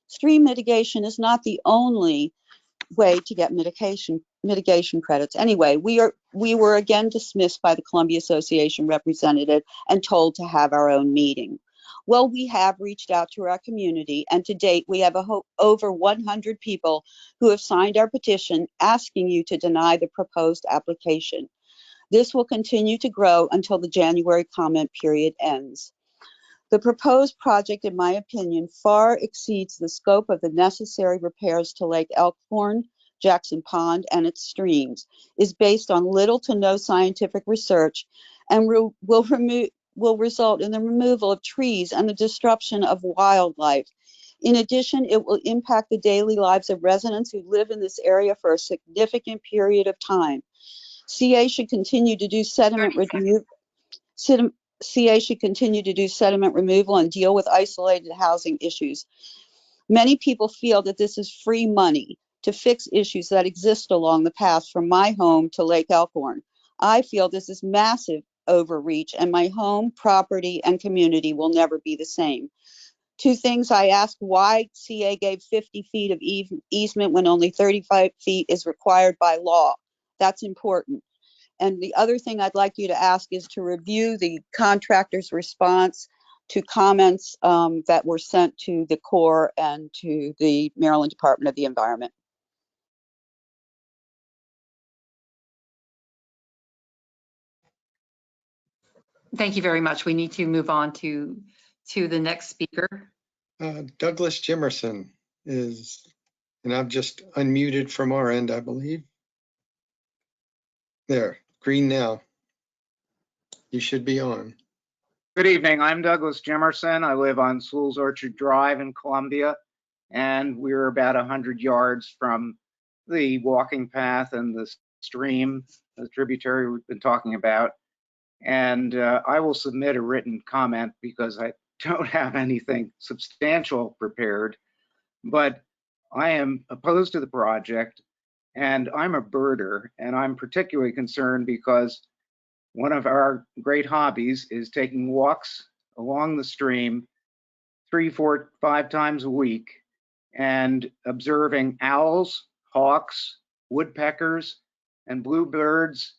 Stream mitigation is not the only way to get mitigation credits. Anyway, we were again dismissed by the Columbia Association representative and told to have our own meeting. Well, we have reached out to our community, and to date, we have over 100 people who have signed our petition asking you to deny the proposed application. This will continue to grow until the January comment period ends. The proposed project, in my opinion, far exceeds the scope of the necessary repairs to Lake Elkhorn, Jackson Pond, and its streams, is based on little to no scientific research, and will result in the removal of trees and the disruption of wildlife. In addition, it will impact the daily lives of residents who live in this area for a significant period of time. CA should continue to do sediment removal. CA should continue to do sediment removal and deal with isolated housing issues. Many people feel that this is free money to fix issues that exist along the path from my home to Lake Elkhorn. I feel this is massive overreach, and my home, property, and community will never be the same. Two things I asked: why CA gave 50 feet of easement when only 35 feet is required by law. That's important. And the other thing I'd like you to ask is to review the contractor's response to comments that were sent to the Corps and to the Maryland Department of the Environment. Thank you very much. We need to move on to the next speaker. Douglas Jimerson is, and I've just unmuted from our end, I believe. There, green now. You should be on. Good evening. I'm Douglas Jimerson. I live on Sewell's Orchard Drive in Columbia, and we're about 100 yards from the walking path and the stream, the tributary we've been talking about. And I will submit a written comment because I don't have anything substantial prepared, but I am opposed to the project, and I'm a birder, and I'm particularly concerned because one of our great hobbies is taking walks along the stream 3, 4, 5 times a week and observing owls, hawks, woodpeckers, and bluebirds,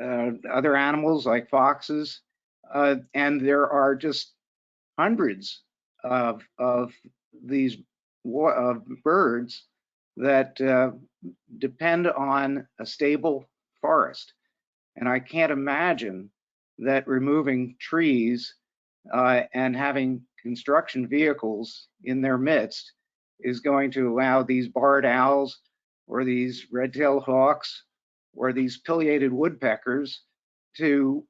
other animals like foxes. And there are just hundreds of these birds that depend on a stable forest. And I can't imagine that removing trees and having construction vehicles in their midst is going to allow these barred owls or these red-tailed hawks or these pileated woodpeckers to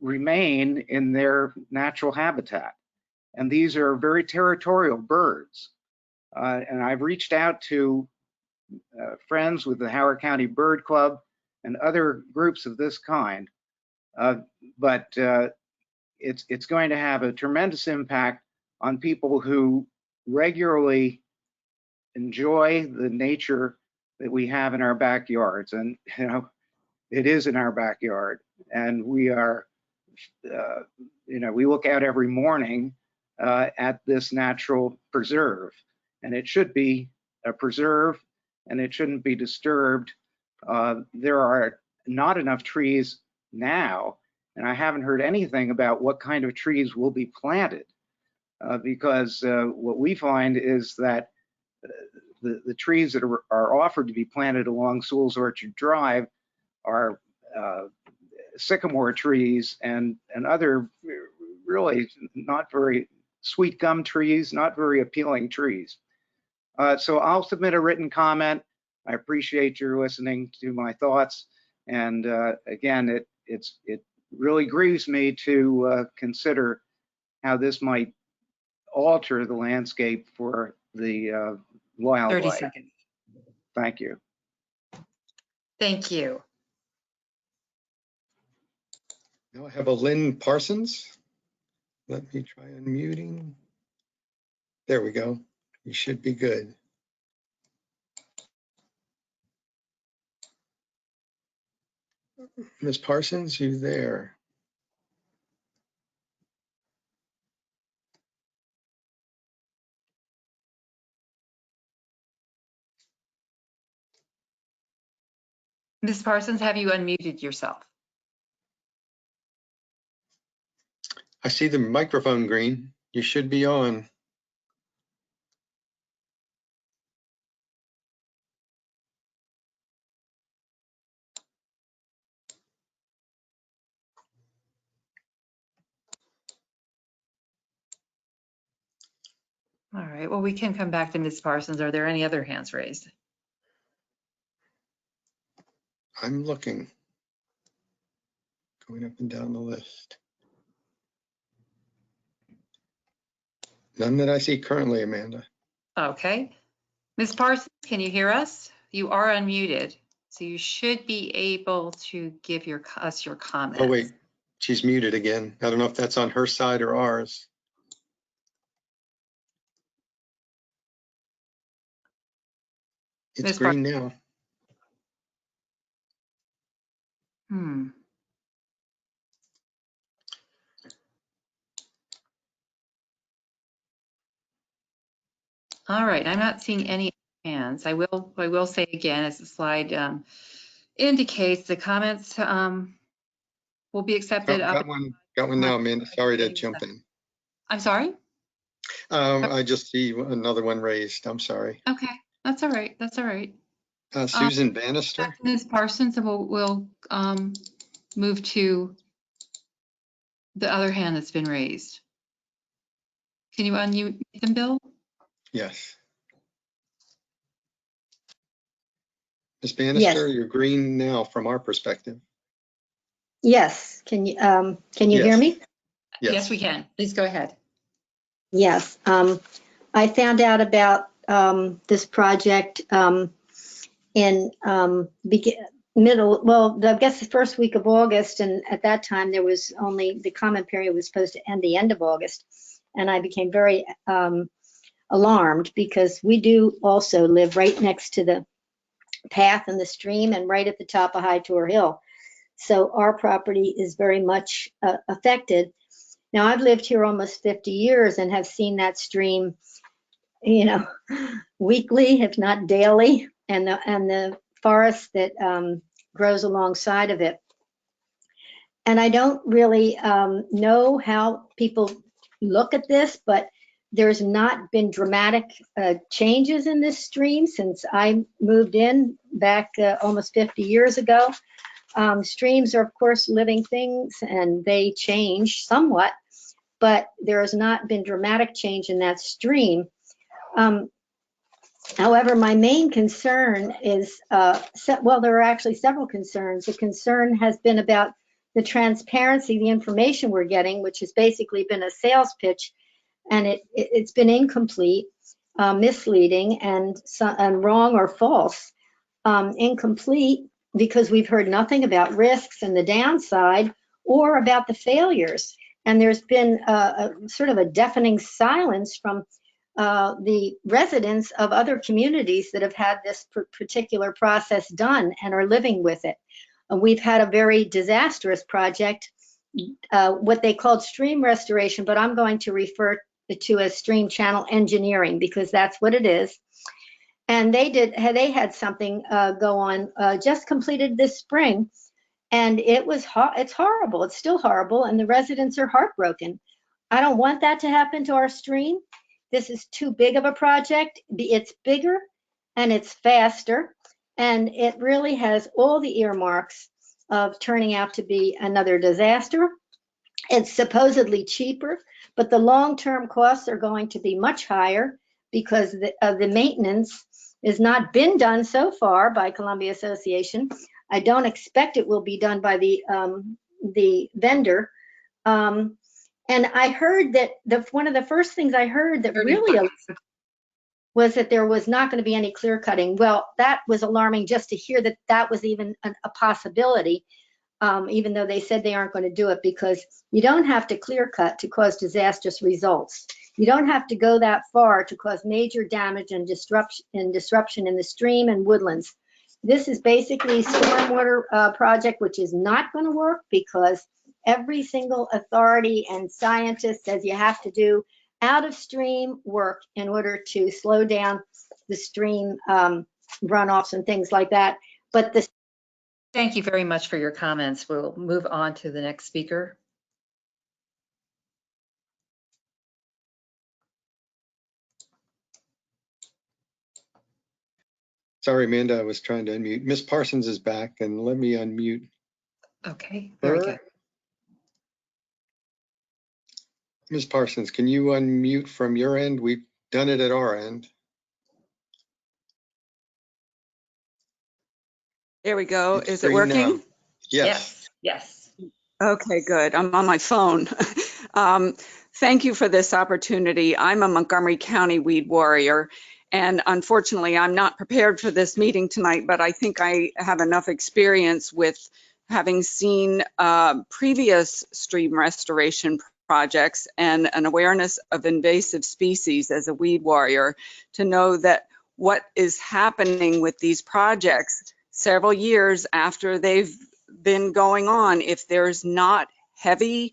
remain in their natural habitat. And these are very territorial birds. And I've reached out to friends with the Howard County Bird Club and other groups of this kind, but it's going to have a tremendous impact on people who regularly enjoy the nature that we have in our backyards. And you know, it is in our backyard, and we are, we look out every morning at this natural preserve, and it should be a preserve, and it shouldn't be disturbed. There are not enough trees now, and I haven't heard anything about what kind of trees will be planted, because what we find is that the trees that are offered to be planted along Sewell's Orchard Drive are sycamore trees and other really not very sweet gum trees, not very appealing trees. So I'll submit a written comment. I appreciate your listening to my thoughts. And again, it really grieves me to consider how this might alter the landscape for the wildlife. 30 seconds. Thank you. Thank you. Now I have a Lynn Parsons. Let me try unmuting. There we go. You should be good. Ms. Parsons, you there? Ms. Parsons, have you unmuted yourself? I see the microphone green. You should be on. All right, well, we can come back to Ms. Parsons. Are there any other hands raised? I'm looking. Going up and down the list. None that I see currently, Amanda. Okay. Ms. Parsons, can you hear us? You are unmuted, so you should be able to give us your comments. Oh, wait, she's muted again. I don't know if that's on her side or ours. It's Ms. green now. All right, I'm not seeing any hands. I will say again, as the slide indicates, the comments will be accepted. Got one now, Amanda. Sorry to jump in. I'm sorry? I just see another one raised. I'm sorry. Okay, that's all right. That's all right. Susan Bannister. Ms. Parsons, and we'll move to the other hand that's been raised. Can you unmute them, Bill? Yes. Ms. Bannister, you're green now from our perspective. Yes. Can you hear me? Yes, we can. Please go ahead. Yes. I found out about this project in I guess the first week of August, and at that time there was only, the comment period was supposed to end the end of August, and I became very alarmed because we do also live right next to the path and the stream and right at the top of High Tor Hill. So our property is very much affected. Now, I've lived here almost 50 years and have seen that stream, you know, weekly, if not daily, and the forest that grows alongside of it. And I don't really know how people look at this, but there's not been dramatic changes in this stream since I moved in back almost 50 years ago. Streams are, of course, living things, and they change somewhat, but there has not been dramatic change in that stream. However, my main concern is, well, there are actually several concerns. The concern has been about the transparency, the information we're getting, which has basically been a sales pitch, and it's been incomplete, misleading, and wrong or false. Incomplete because we've heard nothing about risks and the downside or about the failures. And there's been a sort of a deafening silence from the residents of other communities that have had this particular process done and are living with it. We've had a very disastrous project, what they called stream restoration, but I'm going to refer to as stream channel engineering because that's what it is. And they had something go on, just completed this spring, and it's horrible. It's still horrible, and the residents are heartbroken. I don't want that to happen to our stream. This is too big of a project. It's bigger and it's faster, and it really has all the earmarks of turning out to be another disaster. It's supposedly cheaper, but the long-term costs are going to be much higher because the maintenance has not been done so far by Columbia Association. I don't expect it will be done by the vendor. And I heard that one of the first things I heard that really was that there was not going to be any clear cutting. Well, that was alarming just to hear that that was even a possibility. even though they said they aren't going to do it, because you don't have to clear cut to cause disastrous results. You don't have to go that far to cause major damage and disruption in the stream and woodlands. This is basically a stormwater project, which is not going to work because every single authority and scientist says you have to do out of stream work in order to slow down the stream runoffs and things like that. But the Thank you very much for your comments. We'll move on to the next speaker. Sorry, Amanda, I was trying to unmute. Ms. Parsons is back, and let me unmute Okay, very her. good. Ms. Parsons, can you unmute from your end? We've done it at our end. There we go. It's Is it free working? now. Yes. Yes. Okay, good. I'm on my phone. Thank you for this opportunity. I'm a Montgomery County weed warrior, and unfortunately, I'm not prepared for this meeting tonight, but I think I have enough experience with having seen previous stream restoration projects and an awareness of invasive species as a weed warrior to know that what is happening with these projects several years after they've been going on, if there's not heavy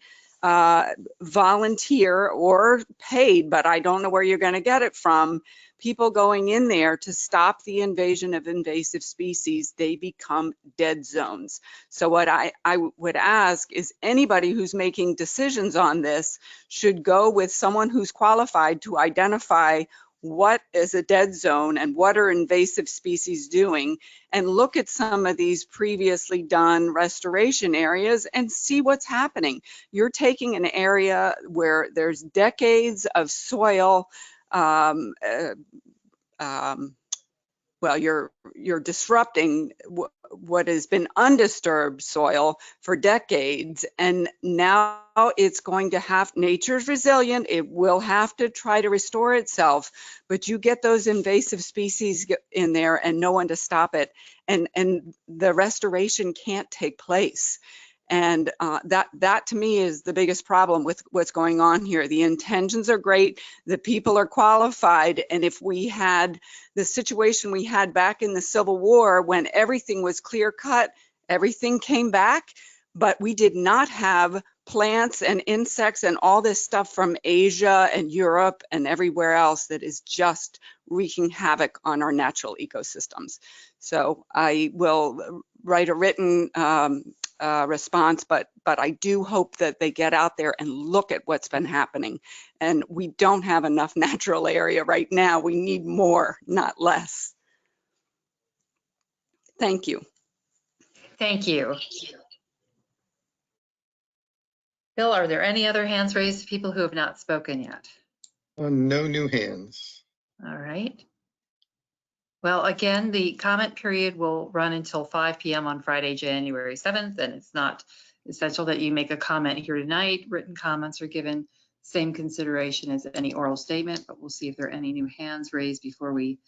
volunteer or paid, but I don't know where you're going to get it from, people going in there to stop the invasion of invasive species, they become dead zones. So what I would ask is anybody who's making decisions on this should go with someone who's qualified to identify what is a dead zone and what are invasive species doing, and look at some of these previously done restoration areas and see what's happening. You're taking an area where there's decades of soil, well, you're disrupting what has been undisturbed soil for decades, and now it's going to have, nature's resilient, it will have to try to restore itself, but you get those invasive species in there and no one to stop it, and the restoration can't take place. And that to me is the biggest problem with what's going on here. The intentions are great, the people are qualified, and if we had the situation we had back in the Civil War when everything was clear cut, everything came back, but we did not have plants and insects and all this stuff from Asia and Europe and everywhere else that is just wreaking havoc on our natural ecosystems. So I will write a written response, but I do hope that they get out there and look at what's been happening. And we don't have enough natural area right now. We need more, not less. Thank you. Thank you. Bill, are there any other hands raised, people who have not spoken yet? No new hands. All right. Well, again, the comment period will run until 5 p.m. on Friday, January 7th, and it's not essential that you make a comment here tonight. Written comments are given same consideration as any oral statement, but we'll see if there are any new hands raised before we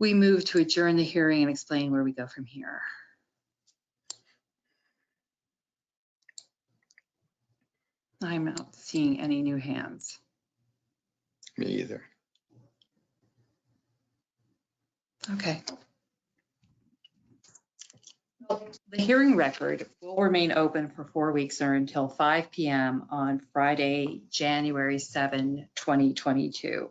move to adjourn the hearing and explain where we go from here. I'm not seeing any new hands. Me either. Okay. Well, the hearing record will remain open for 4 weeks or until 5 p.m. on Friday, January 7, 2022.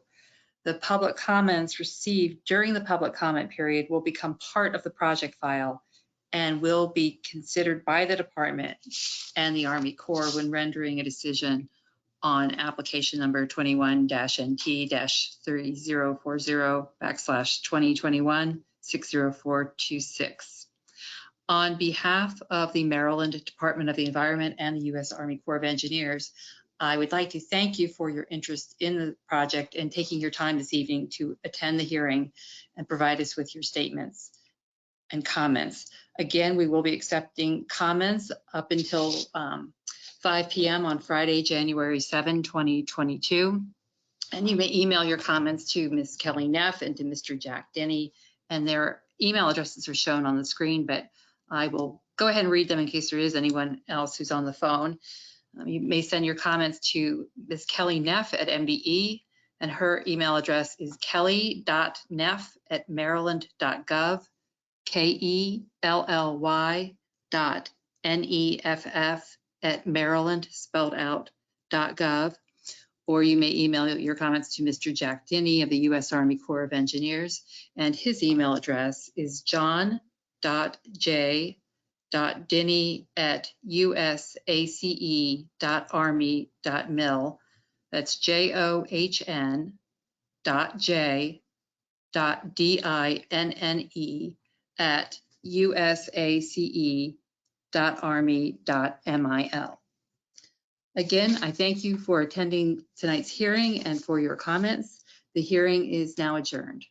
The public comments received during the public comment period will become part of the project file and will be considered by the department and the Army Corps when rendering a decision on application number 21-NT-3040/2021-60426. On behalf of the Maryland Department of the Environment and the U.S. Army Corps of Engineers, I would like to thank you for your interest in the project and taking your time this evening to attend the hearing and provide us with your statements and comments. Again, we will be accepting comments up until 5 p.m. on Friday, January 7, 2022. And you may email your comments to Ms. Kelly Neff and to Mr. Jack Denny, and their email addresses are shown on the screen, but I will go ahead and read them in case there is anyone else who's on the phone. You may send your comments to Ms. Kelly Neff at MBE, and her email address is kelly.neff@maryland.gov, KELLY.NEFF@Maryland, spelled out, .gov. Or you may email your comments to Mr. Jack Dinney of the U.S. Army Corps of Engineers, and his email address is john.j.dinney@usace.army.mil. That's john.j.dinne@usace.army.mil. Again, I thank you for attending tonight's hearing and for your comments. The hearing is now adjourned.